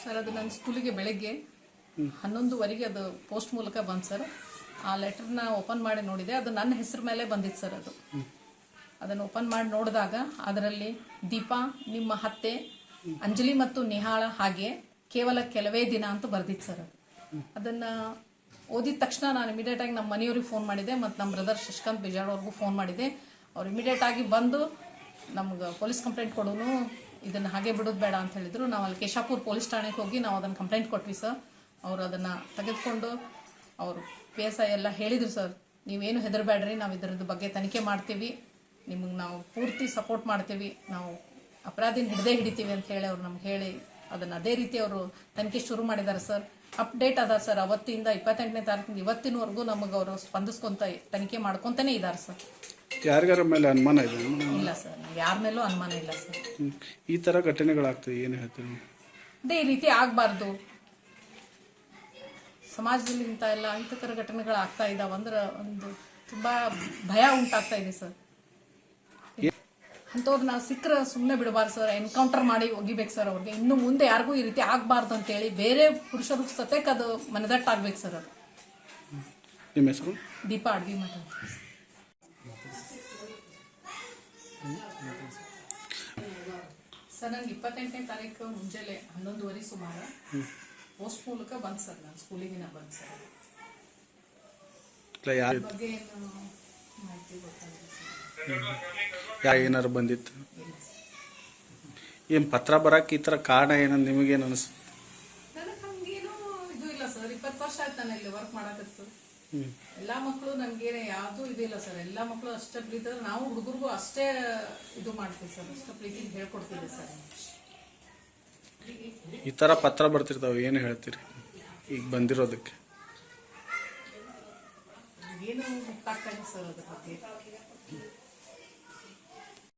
Sir ಅದು ನನ್ನ ಸ್ಕೂಲಿಗೆ ಬೆಳಗ್ಗೆ 11:15 ಅದು ಪೋಸ್ಟ್ ಮೂಲಕ ಬಂತು ಸರ್. ಆ ಲೆಟರ್ನ ಓಪನ್ ಮಾಡಿ ನೋಡಿದೆ, ಅದು ನನ್ನ ಹೆಸರು ಮೇಲೆ ಬಂದಿತ್ತು ಸರ್. ಅದನ್ನು ಓಪನ್ ಮಾಡಿ ನೋಡಿದಾಗ ಅದರಲ್ಲಿ ದೀಪಾ ನಿಮ್ಮ ಹತ್ತೆ ಅಂಜಲಿ ಮತ್ತು ನಿಹಾಳ ಹಾಗೆ ಕೇವಲ ಕೆಲವೇ ದಿನ ಅಂತ ಬರ್ದಿತ್ತು ಸರ್. ಅದನ್ನು ಓದಿದ ತಕ್ಷಣ ನಾನು ಇಮಿಡಿಯೇಟಾಗಿ ನಮ್ಮ ಮನೆಯವ್ರಿಗೆ ಫೋನ್ ಮಾಡಿದೆ ಮತ್ತು ನಮ್ಮ ಬ್ರದರ್ ಶಶಿಕಾಂತ್ ಬಿಜಾಡ್ ಅವ್ರಿಗೂ ಫೋನ್ ಮಾಡಿದೆ. ಅವ್ರು ಇಮಿಡಿಯೇಟಾಗಿ ಬಂದು ನಮ್ಗೆ ಪೊಲೀಸ್ ಕಂಪ್ಲೇಂಟ್ ಕೊಡೋನು, ಇದನ್ನು ಹಾಗೆ ಬಿಡೋದು ಬೇಡ ಅಂತ ಹೇಳಿದರು. ನಾವು ಅಲ್ಲಿ ಕೇಶಾಪುರ ಪೊಲೀಸ್ ಠಾಣೆಗೆ ಹೋಗಿ ನಾವು ಅದನ್ನು ಕಂಪ್ಲೇಂಟ್ ಕೊಟ್ವಿ ಸರ್. ಅವರು ಅದನ್ನು ತೆಗೆದುಕೊಂಡು ಅವರು PSI ಎಲ್ಲ ಹೇಳಿದರು ಸರ್, ನೀವೇನು ಹೆದರಬೇಡ್ರಿ, ನಾವು ಇದರದ್ದು ಬಗ್ಗೆ ತನಿಖೆ ಮಾಡ್ತೀವಿ, ನಿಮಗೆ ನಾವು ಪೂರ್ತಿ ಸಪೋರ್ಟ್ ಮಾಡ್ತೀವಿ, ನಾವು ಅಪರಾಧಿನ ಹಿಡಿತೀವಿ ಅಂತ ಹೇಳಿ ಅವ್ರು ನಮ್ಗೆ ಹೇಳಿ ಅದನ್ನು ಅದೇ ರೀತಿ ಅವರು ತನಿಖೆ ಶುರು ಮಾಡಿದ್ದಾರೆ ಸರ್. ಅಪ್ಡೇಟ್ ಅದ ಸರ್, ಅವತ್ತಿಂದ 28ನೇ ತಾರೀಕಿಂದ ಇವತ್ತಿನವರೆಗೂ ನಮಗೆ ಅವರು ಸ್ಪಂದಿಸ್ಕೊಂತ ತನಿಖೆ ಮಾಡ್ಕೊತಾನೆ ಇದ್ದಾರೆ ಸರ್. ಯಾರಿಗಾರ ಮೇಲೆ ಅನುಮಾನ ಇದೆ? ಇಲ್ಲ ಸರ್, ಯಾರ ಮೇಲೂ ಅನುಮಾನ ಇಲ್ಲ ಸರ್. ಈ ಥರ ಘಟನೆಗಳಾಗ್ತದೆ, ಏನು ಹೇಳ್ತೀವಿ? ಅದೇ ಈ ರೀತಿ ಆಗಬಾರ್ದು, ಸಮಾಜದಲ್ಲಿ ಈ ಥರ ಘಟನೆಗಳು ಆಗ್ತಾ ಇದ್ದಾವೆ ಅಂದ್ರೆ ಒಂದು ತುಂಬ ಭಯ ಉಂಟಾಗ್ತಾ ಇದೆ ಸರ್. ಅಂಥವ್ರನ್ನ ಸಿಕ್ಕರೆ ಸುಮ್ಮನೆ ಬಿಡಬಾರ್ದು ಸರ್, ಎನ್ಕೌಂಟರ್ ಮಾಡಿ ಒಗಿಬೇಕು ಸರ್ ಅವ್ರಿಗೆ. ಇನ್ನು ಮುಂದೆ ಯಾರಿಗೂ ಈ ರೀತಿ ಆಗಬಾರ್ದು ಅಂತೇಳಿ ಬೇರೆ ಪುರುಷರು ಸತೇಕ್ ಅದು ಮನದಟ್ಟಾಗಬೇಕು ಸರ್. ಅದು ನಿಮ್ಮ ಹೆಸರು? ದೀಪಾ ಅಡ್ವಿ ಮಠ ಸರ್. ನಂಗೆ 28ನೇ ತಾರೀಕು ಮುಂಜಾನೆ 11:15 ಸುಮಾರು ಪೋಸ್ಟ್ ಮೂಲಕ ಬಂತು ಸರ್, ನಾನು ಸ್ಕೂಲಿಗೆ ಬಂತು ಸರ್. ಬಗ್ಗೆ ಏನು ಮಾಹಿತಿ ಗೊತ್ತಾಗಿದೆ ಸರ್. ಏನಾರು ಬಂದಿತ್ತು? ಏನು ಪತ್ರ ಬರಕ್ಕೆ ಈ ಥರ ಕಾರಣ ಏನಂತ ನಿಮಗೇನು ಅನಿಸ್ತು? ನನಗೆ ಹಂಗೇನು ಇದು ಇಲ್ಲ ಸರ್. 20 ವರ್ಷ ಆಯ್ತು ನಾನು ಇಲ್ಲಿ ವರ್ಕ್ ಮಾಡಕತ್ತು. ಎಲ್ಲ ಮಕ್ಕಳು ನಮ್ಗೇನೆ ಯಾವ್ದು ಇದಿಲ್ಲ ಸರ್. ಎಲ್ಲ ಮಕ್ಕಳು ಅಷ್ಟೇ ಪ್ರೀತಿ, ನಾವು ಹುಡುಗರಿಗೂ ಅಷ್ಟೇ ಇದು ಮಾಡ್ತೀವಿ ಸರ್, ಅಷ್ಟೇ ಪ್ರೀತಿ ಹೇಳ್ಕೊಡ್ತೀವಿ ಸರ್. ಈ ಥರ ಪತ್ರ ಬರ್ತಿರ್ತಾವೆ, ಏನು ಹೇಳ್ತೀರಿ ಈಗ ಬಂದಿರೋದಕ್ಕೆ? ಏನು ಗೊತ್ತಾಗ್ತಾ ಇಲ್ಲ ಸರ್ ಅದ್ರ ಬಗ್ಗೆ.